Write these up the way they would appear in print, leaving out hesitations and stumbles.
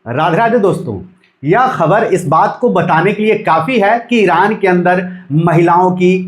राधे राधे दोस्तों, यह खबर इस बात को बताने के लिए काफ़ी है कि ईरान के अंदर महिलाओं की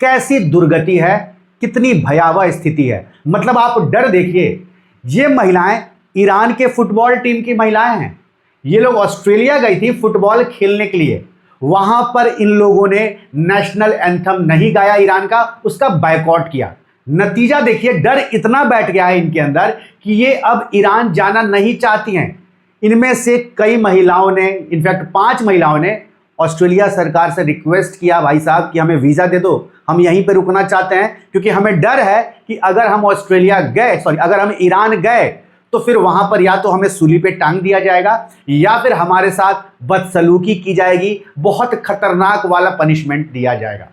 कैसी दुर्गति है, कितनी भयावह स्थिति है। मतलब आप डर देखिए, ये महिलाएं ईरान के फुटबॉल टीम की महिलाएं हैं। ये लोग ऑस्ट्रेलिया गई थी फुटबॉल खेलने के लिए। वहां पर इन लोगों ने नेशनल एंथम नहीं गाया ईरान का, उसका बायकॉट किया। नतीजा देखिए, डर इतना बैठ गया है इनके अंदर कि ये अब ईरान जाना नहीं चाहती हैं। इनमें से कई महिलाओं ने, इनफैक्ट 5 महिलाओं ने ऑस्ट्रेलिया सरकार से रिक्वेस्ट किया, भाई साहब कि हमें वीज़ा दे दो, हम यहीं पे रुकना चाहते हैं, क्योंकि हमें डर है कि अगर हम अगर हम ईरान गए तो फिर वहां पर या तो हमें सूली पे टांग दिया जाएगा या फिर हमारे साथ बदसलूकी की जाएगी, बहुत खतरनाक वाला पनिशमेंट दिया जाएगा।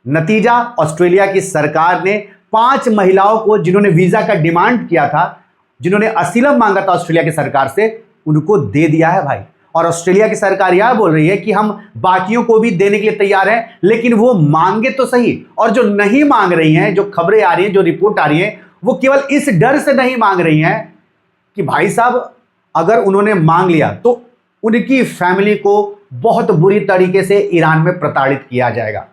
नतीजा, ऑस्ट्रेलिया की सरकार ने 5 महिलाओं को, जिन्होंने वीजा का डिमांड किया था, जिन्होंने असीलम मांगा था ऑस्ट्रेलिया की सरकार से, उनको दे दिया है भाई। और ऑस्ट्रेलिया की सरकार यह बोल रही है कि हम बाकियों को भी देने के लिए तैयार हैं, लेकिन वो मांगे तो सही। और जो नहीं मांग रही हैं, जो खबरें आ रही हैं, जो रिपोर्ट आ रही है, वो केवल इस डर से नहीं मांग रही हैं कि भाई साहब अगर उन्होंने मांग लिया तो उनकी फैमिली को बहुत बुरी तरीके से ईरान में प्रताड़ित किया जाएगा।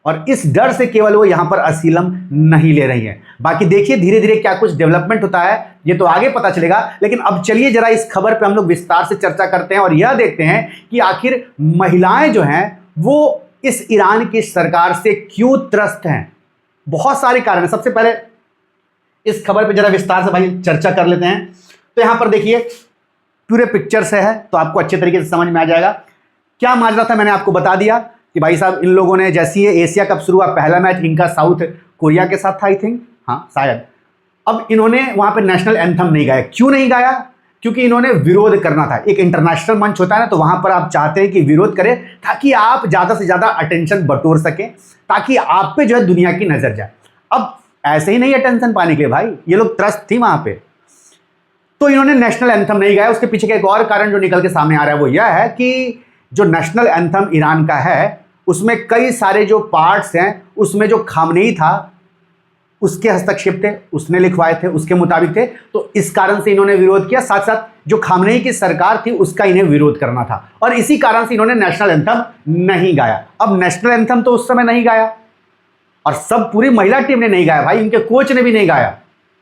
और इस डर से केवल वो यहां पर असीलम नहीं ले रही हैं। बाकी देखिए धीरे धीरे क्या कुछ डेवलपमेंट होता है, ये तो आगे पता चलेगा। लेकिन अब चलिए जरा इस खबर पे हम लोग विस्तार से चर्चा करते हैं और यह देखते हैं कि आखिर महिलाएं जो हैं वो इस ईरान की सरकार से क्यों त्रस्त हैं। बहुत सारे कारण हैं। सबसे पहले इस खबर पे जरा विस्तार से भाई चर्चा कर लेते हैं। तो यहां पर देखिए पूरे पिक्चर से है तो आपको अच्छे तरीके से समझ में आ जाएगा क्या माजरा था। मैंने आपको बता दिया कि भाई साहब इन लोगों ने, जैसे ही एशिया कप शुरू हुआ, पहला मैच इनका साउथ कोरिया के साथ था, आई थिंक, हाँ शायद। अब इन्होंने वहां पे नेशनल एंथम नहीं गाया। क्यों नहीं गाया? क्योंकि इन्होंने विरोध करना था। एक इंटरनेशनल मंच होता है ना, तो वहां पर आप चाहते हैं कि विरोध करें ताकि आप ज्यादा से ज्यादा अटेंशन बटोर सकें, ताकि आप पे जो है दुनिया की नजर जाए। अब ऐसे ही नहीं अटेंशन पाने के लिए भाई, ये लोग त्रस्त थी वहां पे, तो इन्होंने नेशनल एंथम नहीं गाया। उसके पीछे का एक और कारण जो निकल के सामने आ रहा है वो यह है कि जो नेशनल एंथम ईरान का है उसमें कई सारे जो पार्ट्स हैं, उसमें जो खामनेई था उसके हस्तक्षेप थे, उसने लिखवाए थे, उसके मुताबिक थे। तो इस कारण से इन्होंने विरोध किया। साथ साथ जो खामनेई की सरकार थी उसका इन्हें विरोध करना था, और इसी कारण से इन्होंने नेशनल एंथम नहीं गाया। अब नेशनल एंथम तो उस समय नहीं गाया, और सब पूरी महिला टीम ने नहीं गाया भाई, इनके कोच ने भी नहीं गाया,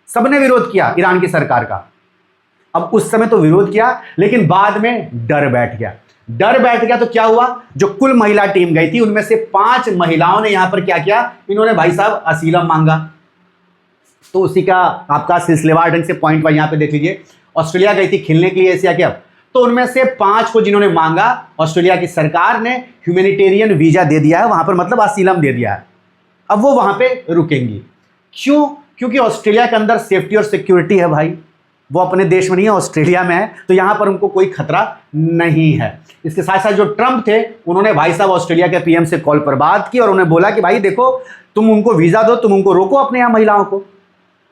सबने विरोध किया ईरान की सरकार का। अब उस समय तो विरोध किया, लेकिन बाद में डर बैठ गया। डर बैठ गया तो क्या हुआ, जो कुल महिला टीम गई थी उनमें से 5 महिलाओं ने यहां पर क्या किया, इन्होंने भाई साहब असीलम मांगा। तो उसी का आपका सिलसिलेवार ढंग से पॉइंट वाइज यहां पे देख लीजिए। ऑस्ट्रेलिया गई थी खेलने के लिए एशिया कप, तो उनमें से 5 को जिन्होंने मांगा, ऑस्ट्रेलिया की सरकार ने ह्यूमैनिटेरियन वीजा दे दिया है वहां पर, मतलब असीलम दे दिया है। अब वो वहां पे रुकेंगी। क्यों? क्योंकि ऑस्ट्रेलिया के अंदर सेफ्टी और सिक्योरिटी है भाई, वो अपने देश में नहीं है, ऑस्ट्रेलिया में है, तो यहां पर उनको कोई खतरा नहीं है। इसके साथ साथ जो ट्रंप थे, उन्होंने भाई साहब ऑस्ट्रेलिया के पीएम से कॉल पर बात की और उन्होंने बोला कि भाई देखो, तुम उनको वीजा दो, तुम उनको रोको अपने यहां महिलाओं को,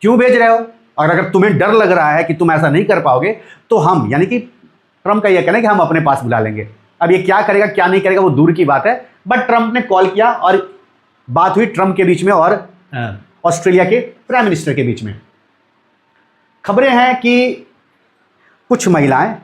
क्यों भेज रहे हो? और अगर तुम्हें डर लग रहा है कि तुम ऐसा नहीं कर पाओगे तो हम, यानी कि ट्रंप का यह कहना है कि हम अपने पास बुला लेंगे। अब ये क्या करेगा क्या नहीं करेगा वो दूर की बात है, बट ट्रंप ने कॉल किया और बात हुई ट्रंप के बीच में और ऑस्ट्रेलिया के प्राइम मिनिस्टर के बीच में। खबरें हैं कि कुछ महिलाएं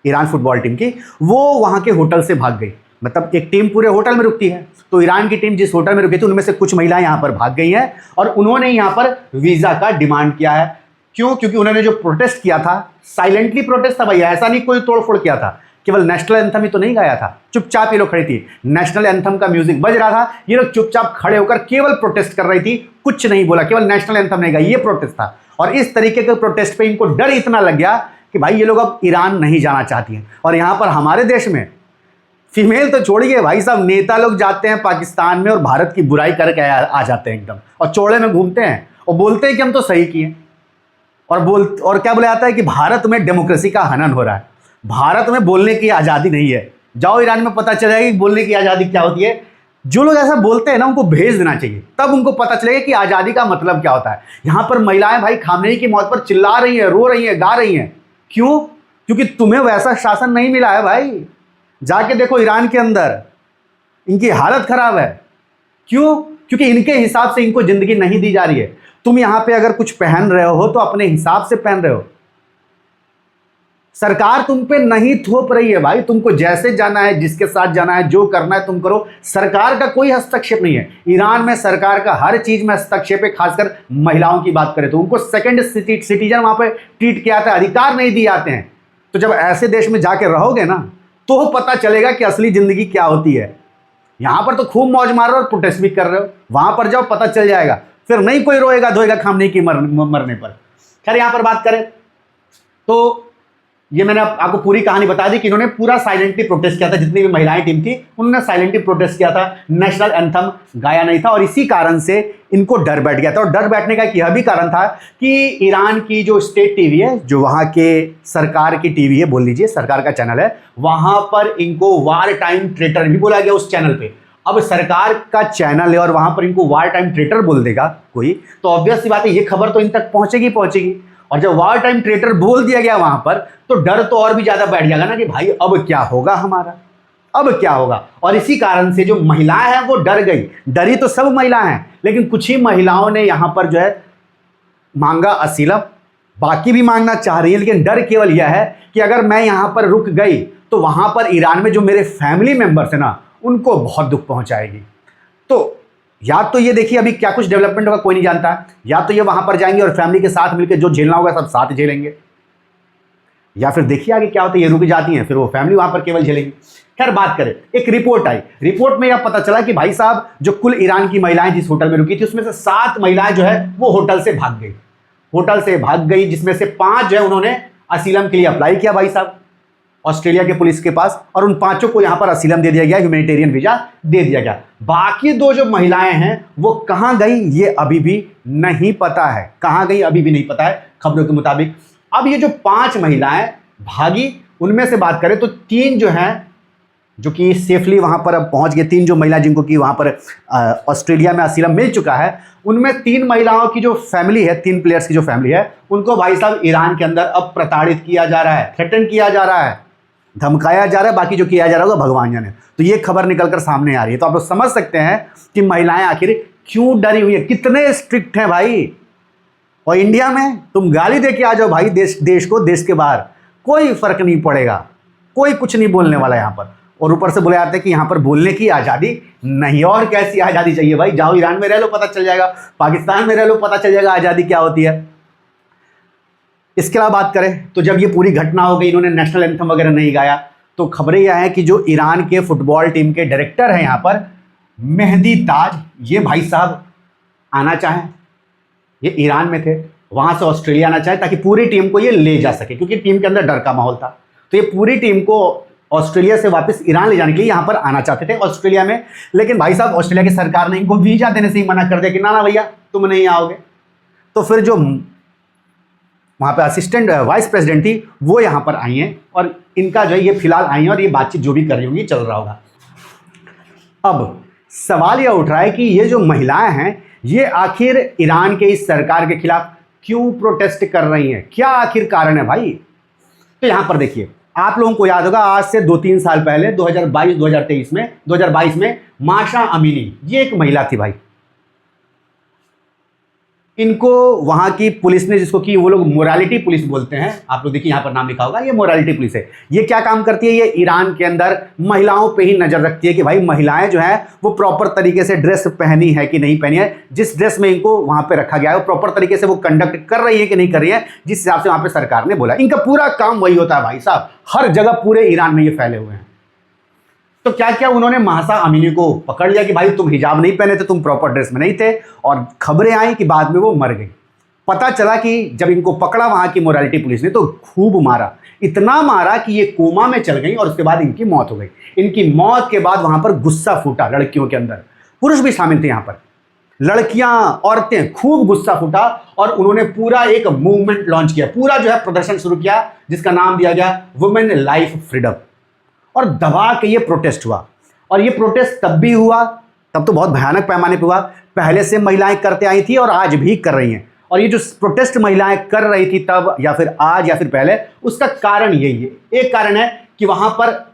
ईरान फुटबॉल टीम की, वो वहां के होटल से भाग गई। मतलब एक टीम पूरे होटल में रुकती है, तो ईरान की टीम जिस होटल में रुकी थी उनमें से कुछ महिलाएं यहां पर भाग गई हैं और उन्होंने यहां पर वीजा का डिमांड किया है। क्यों? क्योंकि उन्होंने जो प्रोटेस्ट किया था, साइलेंटली प्रोटेस्ट था भाई, ऐसा नहीं कोई तोड़फोड़ किया था, केवल नेशनल एंथम ही तो नहीं गाया था। चुपचाप ये लोग खड़ी थी, नेशनल एंथम का म्यूजिक बज रहा था, ये लोग चुपचाप खड़े होकर केवल प्रोटेस्ट कर रही थी, कुछ नहीं बोला, केवल नेशनल एंथम नहीं गाया, ये प्रोटेस्ट था। और इस तरीके के प्रोटेस्ट पे इनको डर इतना लग गया कि भाई ये लोग अब ईरान नहीं जाना चाहती हैं। और यहां पर हमारे देश में फीमेल तो छोड़िए भाई साहब, नेता लोग जाते हैं पाकिस्तान में और भारत की बुराई करके आ जाते हैं एकदम, और चौड़े में घूमते हैं और बोलते हैं कि हम तो सही किए, और क्या बोला जाता है कि भारत में डेमोक्रेसी का हनन हो रहा है, भारत में बोलने की आज़ादी नहीं है। जाओ ईरान में, पता चलेगा कि बोलने की आज़ादी क्या होती है। जो लोग ऐसा बोलते हैं ना, उनको भेज देना चाहिए, तब उनको पता चलेगा कि आज़ादी का मतलब क्या होता है। यहां पर महिलाएं भाई खामनेई की मौत पर चिल्ला रही हैं, रो रही हैं, गा रही हैं। क्यों? क्योंकि तुम्हें वैसा शासन नहीं मिला है भाई। जाके देखो ईरान के अंदर इनकी हालत खराब है। क्यों? क्योंकि इनके हिसाब से इनको जिंदगी नहीं दी जा रही है। तुम यहां पे अगर कुछ पहन रहे हो तो अपने हिसाब से पहन रहे हो। सरकार तुम पे नहीं थोप रही है भाई, तुमको जैसे जाना है, जिसके साथ जाना है, जो करना है तुम करो, सरकार का कोई हस्तक्षेप नहीं है। ईरान में सरकार का हर चीज में हस्तक्षेप है, खासकर महिलाओं की बात करें तो उनको सेकंड सिटीजन वहां पर ट्रीट किया जाता है, अधिकार नहीं दिए जाते हैं। तो जब ऐसे देश में जाके रहोगे ना तो पता चलेगा कि असली जिंदगी क्या होती है। यहां पर तो खूब मौज मार रहे हो और प्रोटेस्ट भी कर रहे हो, वहां पर जाओ पता चल जाएगा, फिर नहीं कोई रोएगा धोएगा खामने की मरने पर। खैर यहां पर बात करें तो ये मैंने आपको पूरी कहानी बता दी कि इन्होंने पूरा साइलेंटली प्रोटेस्ट किया था, जितनी भी महिलाएं टीम थी उन्होंने साइलेंटली प्रोटेस्ट किया था, नेशनल एंथम गाया नहीं था और इसी कारण से इनको डर बैठ गया था। और डर बैठने का यह भी कारण था कि ईरान की जो स्टेट टीवी है, जो वहां के सरकार की टीवी है, बोल लीजिए सरकार का चैनल है, वहां पर इनको वार टाइम ट्रेटर भी बोला गया उस चैनल पे। अब सरकार का चैनल है और वहां पर इनको वार टाइम ट्रेटर बोल देगा कोई, तो ऑब्वियस सी बात है ये खबर तो इन तक पहुंचेगी। और जब वार टाइम ट्रेटर बोल दिया गया वहां पर तो डर तो और भी ज्यादा बैठ जाएगा ना कि भाई अब क्या होगा हमारा, अब क्या होगा। और इसी कारण से जो महिलाएं हैं वो डर गई। डरी तो सब महिलाएं हैं, लेकिन कुछ ही महिलाओं ने यहां पर जो है मांगा असीलम, बाकी भी मांगना चाह रही है, लेकिन डर केवल यह है कि अगर मैं यहां पर रुक गई तो वहां पर ईरान में जो मेरे फैमिली मेंबर्स है ना उनको बहुत दुख पहुंचाएगी। तो या तो ये देखिए अभी क्या कुछ डेवलपमेंट होगा कोई नहीं जानता, या तो ये वहां पर जाएंगे और फैमिली के साथ मिलकर जो झेलना होगा सब साथ झेलेंगे, या फिर देखिए आगे क्या होता है, ये रुक जाती हैं फिर वो फैमिली वहां पर केवल झेलेंगी। खैर बात करें, एक रिपोर्ट आई, रिपोर्ट में यह पता चला कि भाई साहब जो कुल ईरान की महिलाएं जिस होटल में रुकी थी उसमें से 7 महिलाएं जो है वो होटल से भाग गई, जिसमें से 5 जो है उन्होंने असीलम के लिए अप्लाई किया भाई साहब ऑस्ट्रेलिया के पुलिस के पास, और उन 5 को यहां पर असीलम दे दिया गया, ह्यूमैनिटेरियन वीजा दे दिया गया। बाकी 2 जो महिलाएं हैं वो कहां गई ये अभी भी नहीं पता है, कहां गई अभी भी नहीं पता है खबरों के मुताबिक। अब ये जो 5 महिलाएं भागी उनमें से बात करें तो 3 जो हैं जो कि सेफली वहां पर अब पहुंच गए, 3 जो महिला जिनको कि वहां पर ऑस्ट्रेलिया में असीलम मिल चुका है, उनमें 3 महिलाओं की जो फैमिली है, 3 प्लेयर्स की जो फैमिली है, उनको भाई साहब ईरान के अंदर अब प्रताड़ित किया जा रहा है, थ्रेटन किया जा रहा है, धमकाया जा रहा है, बाकी जो किया जा रहा होगा भगवान जाने। तो ये खबर निकलकर सामने आ रही है। तो आप लोग समझ सकते हैं कि महिलाएं आखिर क्यों डरी हुई है, कितने स्ट्रिक्ट हैं भाई। और इंडिया में तुम गाली दे के आ जाओ भाई देश को, देश के बाहर कोई फर्क नहीं पड़ेगा, कोई कुछ नहीं बोलने वाला यहाँ पर। और ऊपर से बोले जाते हैं कि यहाँ पर बोलने की आज़ादी नहीं, और कैसी आज़ादी चाहिए भाई, जाओ ईरान में रह लो पता चल जाएगा, पाकिस्तान में रह लो पता चल जाएगा आज़ादी क्या होती है। इसके अलावा बात करें तो जब ये पूरी घटना हो गई, इन्होंने नेशनल एंथम वगैरह नहीं गाया, तो खबरें यह हैं कि जो ईरान के फुटबॉल टीम के डायरेक्टर हैं यहाँ पर मेहदी ताज, ये भाई साहब आना चाहें, ये ईरान में थे, वहां से ऑस्ट्रेलिया आना चाहे ताकि पूरी टीम को ये ले जा सके, क्योंकि टीम के अंदर डर का माहौल था। तो ये पूरी टीम को ऑस्ट्रेलिया से वापस ईरान ले जाने के लिए यहाँ पर आना चाहते थे ऑस्ट्रेलिया में, लेकिन भाई साहब ऑस्ट्रेलिया की सरकार ने इनको वीजा देने से ही मना कर दिया कि ना भैया तुम नहीं आओगे। तो फिर जो वहाँ पे असिस्टेंट वाइस प्रेसिडेंट थी वो यहाँ पर आई हैं और इनका जो है ये फिलहाल आई हैं और ये बातचीत जो भी कर रही होंगी चल रहा होगा। अब सवाल यह उठ रहा है कि ये जो महिलाएं हैं ये आखिर ईरान के इस सरकार के खिलाफ क्यों प्रोटेस्ट कर रही हैं, क्या आखिर कारण है भाई। तो यहाँ पर देखिए, आप लोगों को याद होगा आज से 2-3 साल पहले 2022 में माशा अमीनी, ये एक महिला थी भाई, इनको वहां की पुलिस ने, जिसको कि वो लोग मोरालिटी पुलिस बोलते हैं, आप लोग देखिए यहाँ पर नाम लिखा होगा, ये मोरालिटी पुलिस है। ये क्या काम करती है, ये ईरान के अंदर महिलाओं पे ही नजर रखती है कि भाई महिलाएं जो है वो प्रॉपर तरीके से ड्रेस पहनी है कि नहीं पहनी है, जिस ड्रेस में इनको वहां पे रखा गया है वो प्रॉपर तरीके से वो कंडक्ट कर रही है कि नहीं कर रही है, जिस हिसाब से वहां पे सरकार ने बोला। इनका पूरा काम वही होता है भाई साहब, हर जगह पूरे ईरान में ये फैले हुए हैं। तो क्या क्या उन्होंने माशा अमीनी को पकड़ लिया कि भाई तुम हिजाब नहीं पहने थे, तुम प्रॉपर ड्रेस में नहीं थे, और खबरें आई कि बाद में वो मर गई। पता चला कि जब इनको पकड़ा वहां की मोरालिटी पुलिस ने तो खूब मारा, इतना मारा कि ये कोमा में चल गई और उसके बाद इनकी मौत हो गई। इनकी मौत के बाद वहां पर गुस्सा फूटा लड़कियों के अंदर, पुरुष भी शामिल थे यहाँ पर, लड़कियां औरतें खूब गुस्सा फूटा और उन्होंने पूरा एक मूवमेंट लॉन्च किया, पूरा जो है प्रदर्शन शुरू किया जिसका नाम दिया गया वुमेन लाइफ फ्रीडम, और दबा के ये प्रोटेस्ट हुआ। और ये प्रोटेस्ट तब भी हुआ, तब तो बहुत भयानक पैमाने पे हुआ, पहले से महिलाएं करते आई थी और आज भी कर रही हैं। और ये जो प्रोटेस्ट महिलाएं कर रही थी तब या फिर आज या फिर पहले, उसका कारण यही है। एक कारण है कि वहां पर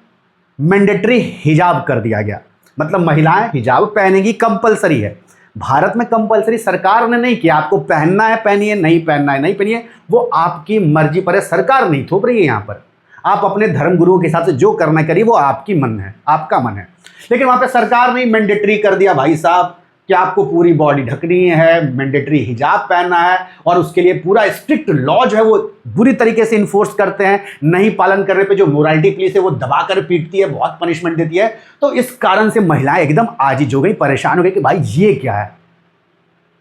मैंडेटरी हिजाब कर दिया गया, मतलब महिलाएं हिजाब पहनेगी, कंपलसरी है। भारत में कंपलसरी सरकार ने नहीं किया, आपको पहनना है पहनिए, नहीं पहनना है नहीं पहनिए, वो आपकी मर्जी पर है, सरकार नहीं थोप रही है यहाँ पर। आप अपने धर्म गुरुओं के हिसाब से जो करना करिए, वो आपकी मन है, आपका मन है। लेकिन वहां पे सरकार ने मैंडेटरी कर दिया भाई साहब कि आपको पूरी बॉडी ढकनी है, मैंडेटरी हिजाब पहनना है, और उसके लिए पूरा स्ट्रिक्ट लॉ जो है वो बुरी तरीके से इन्फोर्स करते हैं। नहीं पालन करने पे जो मोरालिटी पुलिस है वो दबाकर पीटती है, बहुत पनिशमेंट देती है। तो इस कारण से महिलाएं एकदम आजिज हो गई, परेशान हो गई कि भाई ये क्या है,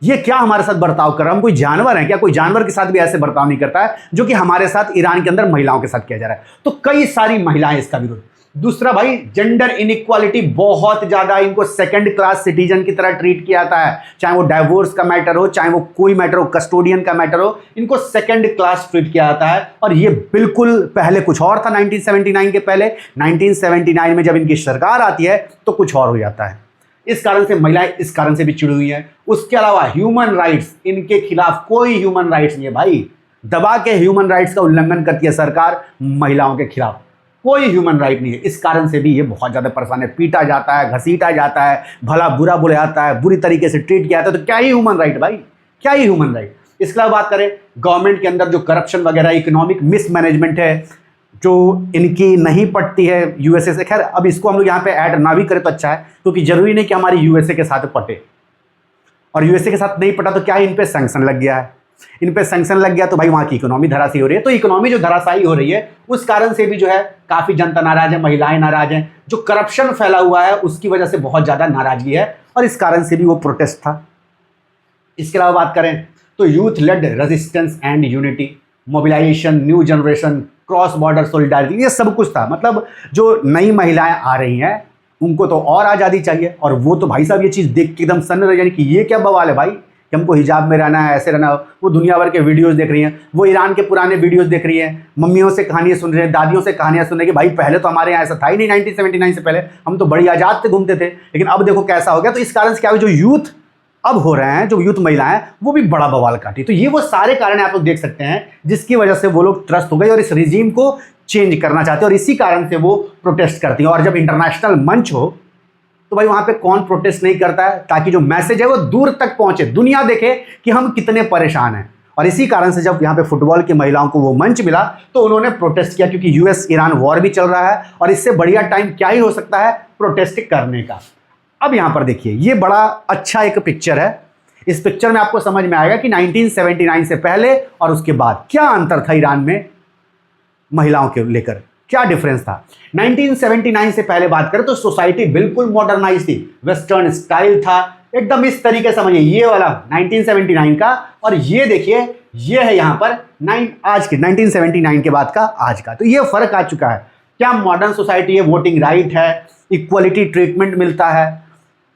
ये क्या हमारे साथ बर्ताव कर रहा है, हम कोई जानवर हैं क्या? कोई जानवर के साथ भी ऐसे बर्ताव नहीं करता है जो कि हमारे साथ ईरान के अंदर महिलाओं के साथ किया जा रहा है। तो कई सारी महिलाएं इसका विरोध। दूसरा भाई, जेंडर इनइक्वालिटी बहुत ज्यादा, इनको सेकंड क्लास सिटीजन की तरह ट्रीट किया जाता है। चाहे वो डाइवोर्स का मैटर हो, चाहे वो कोई मैटर हो, कस्टोडियन का मैटर हो, इनको सेकंड क्लास ट्रीट किया जाता है। और ये बिल्कुल पहले कुछ और था, 1979 के पहले। 1979 में जब इनकी सरकार आती है तो कुछ और हो जाता है। इस कारण से महिलाएं इस कारण से भी चिड़ी हुई हैं। उसके अलावा ह्यूमन राइट्स, इनके खिलाफ कोई ह्यूमन राइट्स नहीं है भाई। दबा के ह्यूमन राइट्स का उल्लंघन करती है सरकार महिलाओं के खिलाफ, कोई ह्यूमन राइट नहीं है। इस कारण से भी ये बहुत ज्यादा परेशान है, पीटा जाता है, घसीटा जाता है, भला बुरा बोला जाता है, बुरी तरीके से ट्रीट किया जाता है। तो क्या ही ह्यूमन राइट भाई, क्या ही ह्यूमन राइट। इसके अलावा बात करें गवर्नमेंट के अंदर जो करप्शन वगैरह, इकोनॉमिक मिसमैनेजमेंट है जो इनकी नहीं पटती है यूएसए से। खैर अब इसको हम लोग यहाँ पे ऐड ना भी करें तो अच्छा है, क्योंकि जरूरी नहीं कि हमारी यूएसए के साथ पटे, और यूएसए के साथ नहीं पटा तो क्या है, इन पे सैंक्शन लग गया है। इन पे सैंक्शन लग गया तो भाई वहां की इकोनॉमी धराशायी हो रही है। तो इकोनॉमी जो धराशायी हो रही है उस कारण से भी जो है काफी जनता नाराज है, महिलाएं नाराज हैं। जो करप्शन फैला हुआ है उसकी वजह से बहुत ज्यादा नाराजगी है, और इस कारण से भी वो प्रोटेस्ट था। इसके अलावा बात करें तो youth led resistance and unity, mobilization, new generation, cross border solidarity, ये सब कुछ था। मतलब जो नई महिलाएं आ रही हैं उनको तो और आज़ादी चाहिए, और वो तो भाई साहब ये चीज़ देख के एकदम सन्न रह जाए कि ये क्या बवाल है भाई कि हमको हिजाब में रहना है, ऐसे रहना है। वो दुनिया भर के वीडियोस देख रही हैं, वो ईरान के पुराने वीडियोस देख रही हैं, मम्मियों से कहानियाँ सुन रही हैं, दादियों से कहानियाँ सुन रही हैं कि भाई पहले तो हमारे यहाँ ऐसा था ही नहीं, 1979 से पहले हम तो बड़ी आज़ाद से घूमते थे, लेकिन अब देखो कैसा हो गया। तो इस कारण से क्या हुआ, जो यूथ अब हो रहे हैं, जो यूथ महिलाएं, वो भी बड़ा बवाल काटी। तो ये वो सारे कारण आप लोग देख सकते हैं जिसकी वजह से वो लोग त्रस्त हो गए और इस रिजीम को चेंज करना चाहते हैं, और इसी कारण से वो प्रोटेस्ट करती हैं। और जब इंटरनेशनल मंच हो तो भाई वहां पे कौन प्रोटेस्ट नहीं करता है, ताकि जो मैसेज है वो दूर तक पहुंचे, दुनिया देखे कि हम कितने परेशान हैं। और इसी कारण से जब यहाँ पे फुटबॉल की महिलाओं को वो मंच मिला तो उन्होंने प्रोटेस्ट किया, क्योंकि यूएस ईरान वॉर भी चल रहा है, और इससे बढ़िया टाइम क्या ही हो सकता है प्रोटेस्ट करने का। अब यहाँ पर देखिए, ये बड़ा अच्छा एक पिक्चर है। इस पिक्चर में आपको समझ में आएगा कि 1979 से पहले और उसके बाद क्या अंतर था ईरान में महिलाओं के लेकर, क्या डिफरेंस था। 1979 से पहले बात करें तो सोसाइटी बिल्कुल मॉडर्नाइज थी, वेस्टर्न स्टाइल था, एकदम इस तरीके से समझिए, ये वाला 1979 का, और ये देखिए ये है यहाँ पर आज के 1979 के बाद का आज का। तो ये फर्क आ चुका है। क्या मॉडर्न सोसाइटी है, वोटिंग राइट है, इक्वलिटी ट्रीटमेंट मिलता है,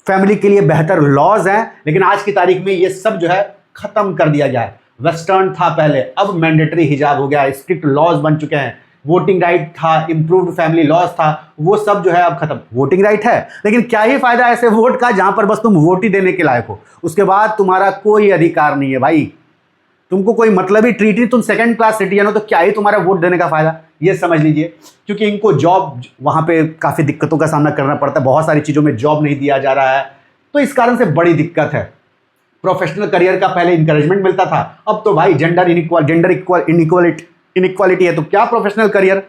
फैमिली के लिए बेहतर लॉज हैं, लेकिन आज की तारीख में ये सब जो है खत्म कर दिया गया है। वेस्टर्न था पहले, अब मैंडेटरी हिजाब हो गया, स्ट्रिक्ट लॉज बन चुके हैं, वोटिंग राइट था, इंप्रूव्ड फैमिली लॉज था, वो सब जो है अब खत्म। वोटिंग राइट है, लेकिन क्या ही फायदा ऐसे वोट का जहां पर बस तुम वोट ही देने के लायक हो, उसके बाद तुम्हारा कोई अधिकार नहीं है भाई, तुमको कोई मतलब ही ट्रीट नहीं, तुम सेकंड क्लास सिटीजन हो, तो क्या ही तुम्हारा वोट देने का फायदा, ये समझ लीजिए। क्योंकि इनको जॉब वहां पे काफी दिक्कतों का सामना करना पड़ता है, बहुत सारी चीजों में जॉब नहीं दिया जा रहा है, तो इस कारण से बड़ी दिक्कत है। प्रोफेशनल करियर का पहले इंकरेजमेंट मिलता था, अब तो भाई जेंडर इनइक्वालिटी है, तो क्या प्रोफेशनल करियर,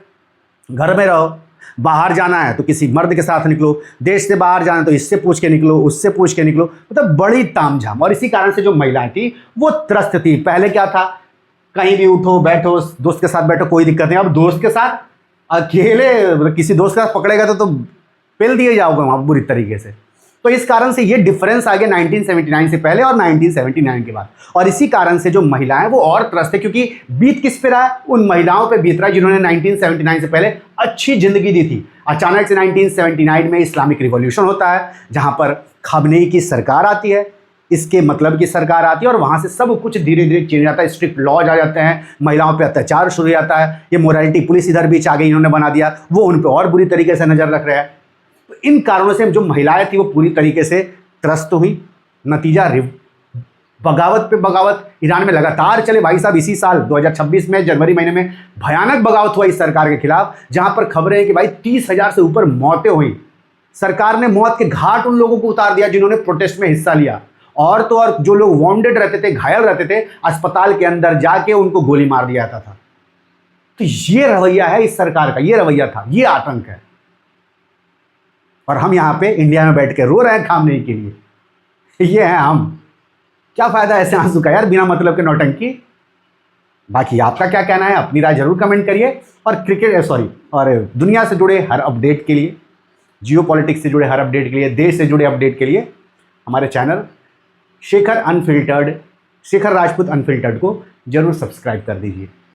घर में रहो, बाहर जाना है तो किसी मर्द के साथ निकलो, देश से बाहर जाना है तो इससे पूछ के निकलो, उससे पूछ के निकलो, मतलब बड़ी तामझाम। और इसी कारण से जो महिलाएं थी वो त्रस्त थी। पहले क्या था, कहीं भी उठो बैठो, दोस्त के साथ बैठो, कोई दिक्कत नहीं। अब दोस्त के साथ अकेले किसी दोस्त के साथ पकड़ेगा तो पेल दिए जाओगे वहां बुरी तरीके से। तो इस कारण से ये डिफरेंस आ गया 1979 से पहले और 1979 के बाद। और इसी कारण से जो महिलाएं वो और त्रस्त है, क्योंकि बीत किस पे रहा है, उन महिलाओं पे बीत रहा है जिन्होंने 1979 से पहले अच्छी जिंदगी दी थी। अचानक से 1979 में इस्लामिक रिवॉल्यूशन होता है, जहां पर खामनेई की सरकार आती है, इसके मतलब की सरकार आती है, और वहां से सब कुछ धीरे धीरे चेंज आता है, स्ट्रिक्ट लॉज आ जाते हैं, महिलाओं पे अत्याचार शुरू हो जाता है। ये मोरालिटी पुलिस इधर बीच आ गई, इन्होंने बना दिया, वो उन पे और बुरी तरीके से नजर रख रहे हैं। तो इन कारणों से जो महिलाएं थी वो पूरी तरीके से त्रस्त हुई। नतीजा बगावत पे बगावत ईरान में लगातार चले भाई साहब। इसी साल 2026 में जनवरी महीने में भयानक बगावत हुआ इस सरकार के खिलाफ, जहां पर खबरें हैं कि भाई 30,000 से ऊपर मौतें हुई। सरकार ने मौत के घाट उन लोगों को उतार दिया जिन्होंने प्रोटेस्ट में हिस्सा लिया, और तो और जो लोग वॉन्डेड रहते थे, घायल रहते थे, अस्पताल के अंदर जाके उनको गोली मार दिया जाता था। तो ये रवैया है इस सरकार का, ये रवैया था, ये आतंक है। और हम यहां पे इंडिया में बैठ के रो रहे हैं खामनेई के लिए। ये है हम। क्या फायदा ऐसे आंसू का यार, बिना मतलब के नौटंकी। बाकी आपका क्या कहना है, अपनी राय जरूर कमेंट करिए। और दुनिया से जुड़े हर अपडेट के लिए, जियो पॉलिटिक्स से जुड़े हर अपडेट के लिए, देश से जुड़े अपडेट के लिए हमारे चैनल शेखर राजपूत अनफिल्टर्ड को जरूर सब्सक्राइब कर दीजिए।